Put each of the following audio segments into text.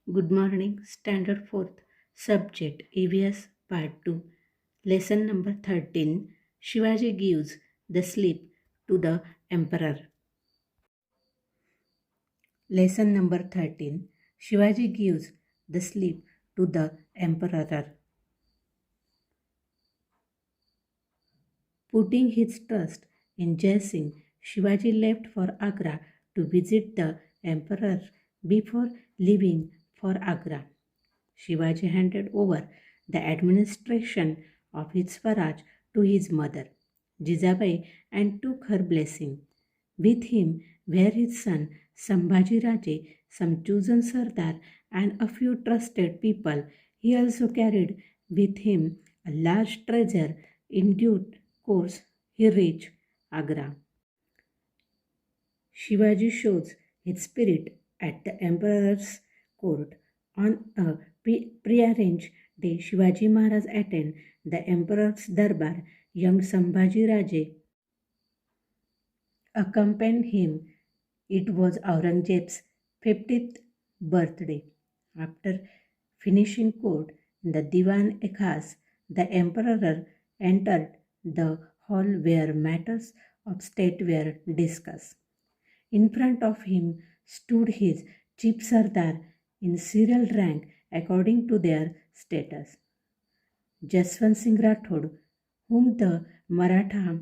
Good morning, Standard 4th, Subject EVS Part 2, Lesson number 13. Shivaji gives the slip to the Emperor. Lesson number 13. Shivaji gives the slip to the Emperor. Putting his trust in Jai Singh, Shivaji left for Agra to visit the Emperor before leaving for Agra. Shivaji handed over the administration of his Swaraj to his mother, Jijabai, and took her blessing. With him were his son Sambhaji Raje, some chosen Sardar, and a few trusted people. He also carried with him a large treasure. In due course, he reached Agra. Shivaji shows his spirit at the emperor's court. On a prearranged day, Shivaji Maharaj attended the emperor's darbar. Young Sambhaji Raje accompanied him. It was Aurangzeb's 50th birthday. After finishing court in the Diwan-e-Khas, the emperor entered the hall where matters of state were discussed. In front of him stood his chief sardar in serial rank according to their status. Jaswant Singh Rathod, whom the Maratha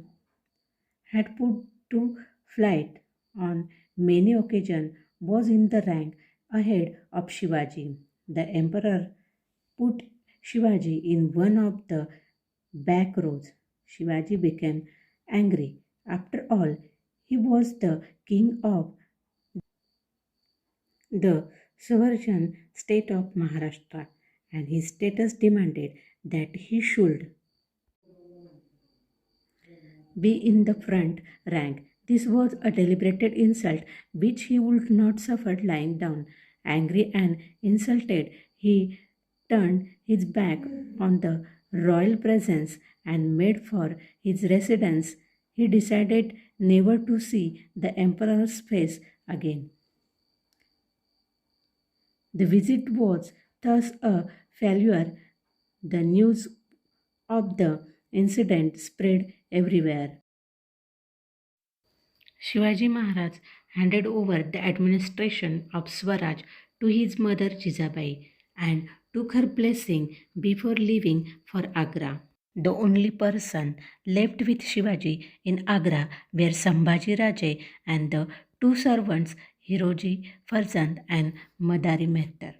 had put to flight on many occasions, was in the rank ahead of Shivaji. The emperor put Shivaji in one of the back rows. Shivaji became angry. After all, he was the king of the sovereign state of Maharashtra, and his status demanded that he should be in the front rank. This was a deliberate insult which he would not suffer lying down. Angry and insulted, he turned his back on the royal presence and made for his residence. He decided never to see the emperor's face again. The visit was thus a failure. The news of the incident spread everywhere. Shivaji Maharaj handed over the administration of Swaraj to his mother Jijabai and took her blessing before leaving for Agra. The only person left with Shivaji in Agra were Sambhaji Raje and the two servants Hiroji Farzand and Madari Mehtar.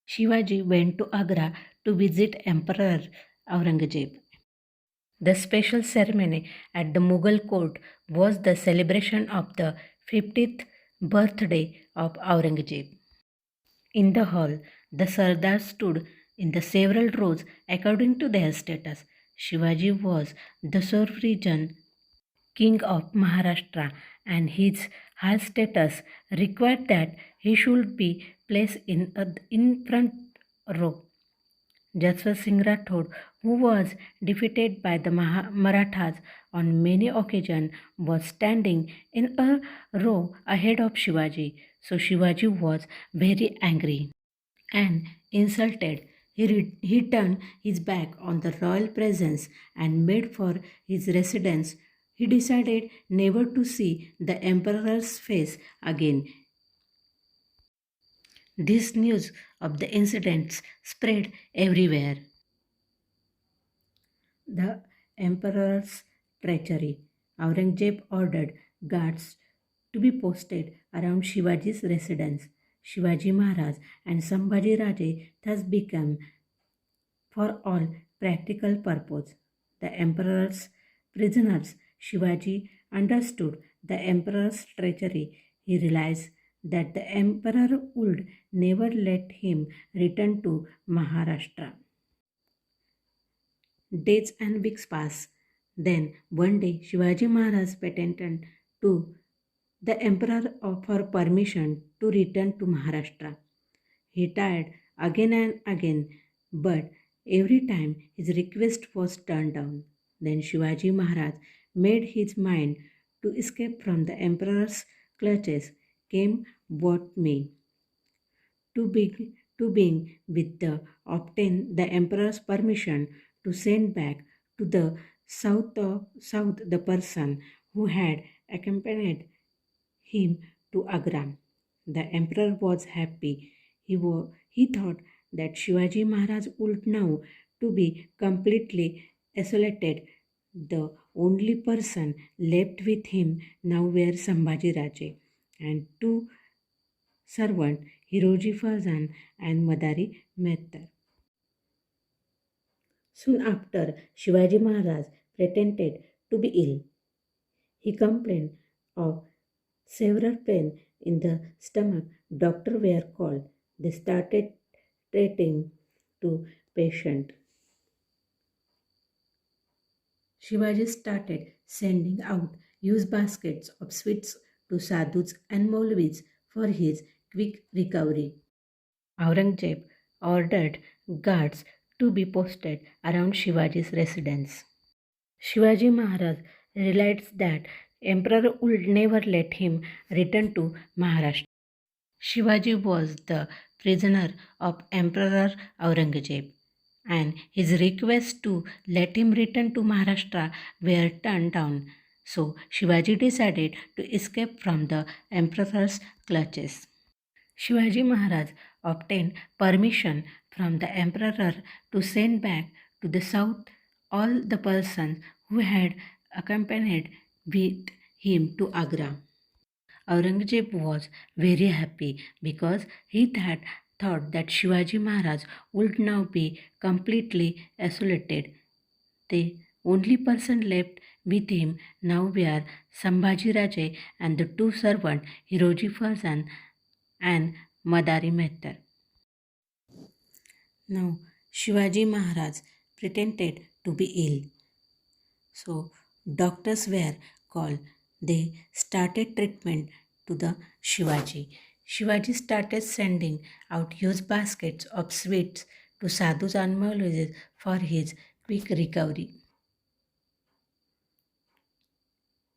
Shivaji went to Agra to visit Emperor Aurangzeb. The special ceremony at the Mughal court was the celebration of the 50th birthday of Aurangzeb. In the hall, the Sardars stood in the several rows according to their status. Shivaji was the sovereign king of Maharashtra, and his high status required that he should be placed in front row. Jaswant Singh Rathod, who was defeated by the Marathas on many occasions, was standing in a row ahead of Shivaji. So Shivaji was very angry and insulted. He turned his back on the royal presence and made for his residence. He decided never to see the emperor's face again. This news of the incidents spread everywhere. The emperor's treachery. Aurangzeb ordered guards to be posted around Shivaji's residence. Shivaji Maharaj and Sambhaji Raje thus became, for all practical purpose, the emperor's prisoners. Shivaji understood the emperor's treachery. He realized that the emperor would never let him return to Maharashtra. Days and weeks passed. Then one day Shivaji Maharaj petitioned to the emperor for permission to return to Maharashtra. He tried again and again, but every time his request was turned down. Then Shivaji Maharaj made his mind to escape from the emperor's clutches, came what may. to being with the obtain the emperor's permission to send back to the south the person who had accompanied him to Agra. The emperor was happy. He thought that Shivaji Maharaj would now to be completely isolated. The only person left with him now were Sambhaji Raje and two servants, Hiroji Fazan and Madari Mehtar. Soon after, Shivaji Maharaj pretended to be ill. He complained of severe pain in the stomach. Doctors were called. They started treating to patient. Shivaji started sending out used baskets of sweets to sadhus and Maulvis for his quick recovery. Aurangzeb ordered guards to be posted around Shivaji's residence. Shivaji Maharaj realized that Emperor would never let him return to Maharashtra. Shivaji was the prisoner of Emperor Aurangzeb, and his requests to let him return to Maharashtra were turned down. So Shivaji decided to escape from the emperor's clutches. Shivaji Maharaj obtained permission from the emperor to send back to the south all the persons who had accompanied with him to Agra. Aurangzeb was very happy because he had thought that Shivaji Maharaj would now be completely isolated. The only person left with him now were Sambhaji Raje and the two servants Hiroji Fazan and Madari Mehtar. Now Shivaji Maharaj pretended to be ill. So doctors were called. They started treatment to the Shivaji. Shivaji started sending out used baskets of sweets to sadhus and Maulvis for his quick recovery.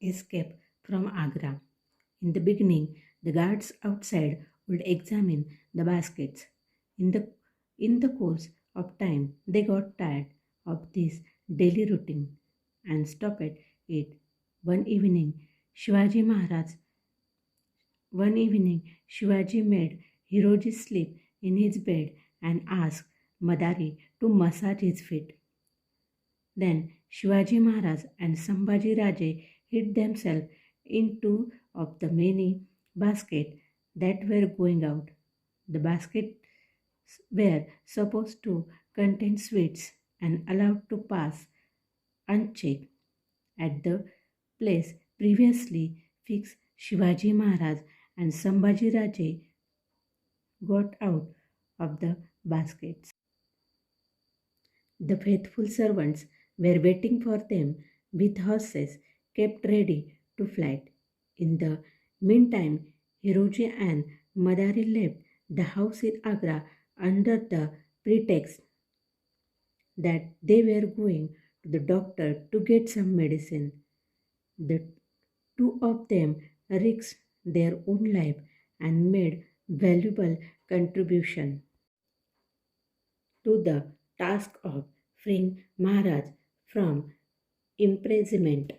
Escape from Agra. In the beginning, the guards outside would examine the baskets. In the, in the course of time, they got tired of this daily routine and stopped it. One evening, Shivaji Maharaj, one evening, Shivaji made Hiroji sleep in his bed and asked Madari to massage his feet. Then Shivaji Maharaj and Sambhaji Raje hid themselves in two of the many baskets that were going out. The baskets were supposed to contain sweets and allowed to pass unchecked. At the place previously fixed, Shivaji Maharaj and Sambhaji Raje got out of the baskets. The faithful servants were waiting for them with horses kept ready to flight. In the meantime, Hiroji and Madari left the house in Agra under the pretext that they were going to the doctor to get some medicine. The two of them risked their own life and made valuable contribution to the task of freeing Maharaj from imprisonment.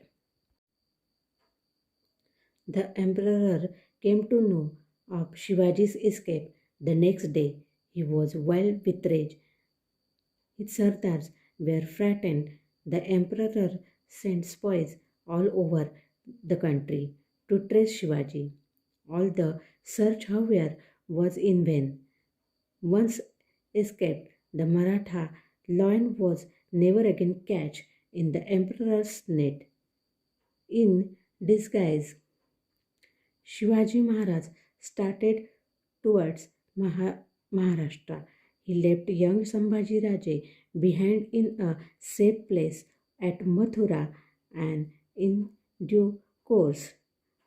The emperor came to know of Shivaji's escape the next day. He was wild with rage. His sardars were frightened. The emperor sent spies all over the country to trace Shivaji. All the search, however, was in vain. Once escaped, the Maratha lion was never again catch in the emperor's net. In disguise, Shivaji Maharaj started towards Maharashtra. He left young Sambhaji Raje behind in a safe place at Mathura and in due course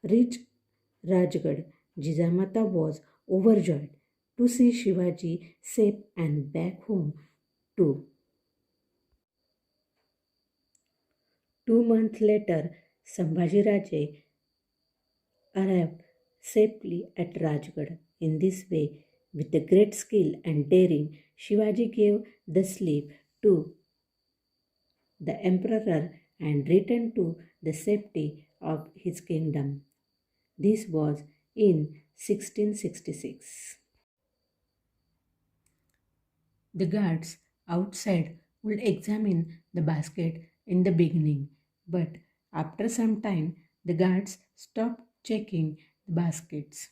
reached Rajgarh. Jijamata was overjoyed to see Shivaji safe and back home too. 2 months later, Sambhaji Raje arrived safely at Rajgarh. In this way, With the great skill and daring, Shivaji gave the slip to the emperor and returned to the safety of his kingdom. This was in 1666. The guards outside would examine the basket in the beginning, but after some time, the guards stopped checking the baskets.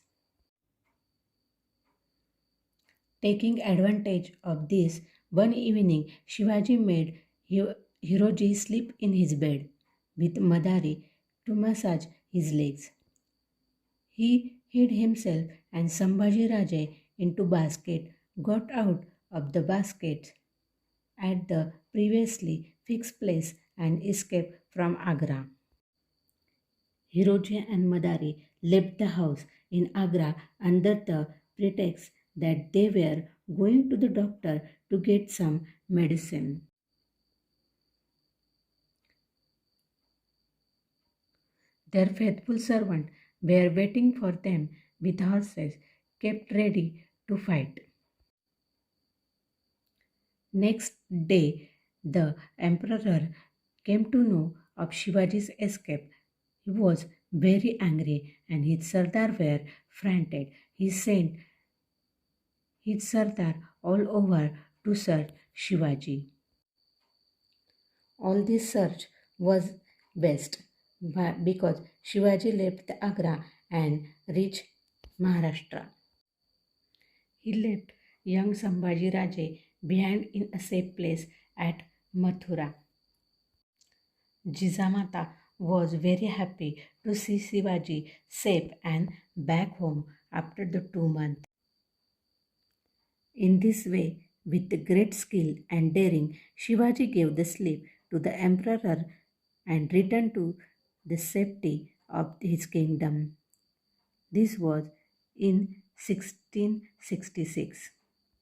Taking advantage of this, one evening Shivaji made Hiroji sleep in his bed with Madari to massage his legs. He hid himself and Sambhaji Raje into basket, got out of the basket at the previously fixed place and escaped from Agra. Hiroji and Madari left the house in Agra under the pretext that they were going to the doctor to get some medicine. Their faithful servants were waiting for them with horses kept ready to fight. Next day, the emperor came to know of Shivaji's escape. He was very angry and his Sardar were frantic. He sent his Sardar all over to search Shivaji. All this search was best because Shivaji left Agra and reached Maharashtra. He left young Sambhaji Raje behind in a safe place at Mathura. Jijamata was very happy to see Shivaji safe and back home after the 2 months. In this way, with great skill and daring, Shivaji gave the slip to the emperor and returned to the safety of his kingdom. This was in 1666.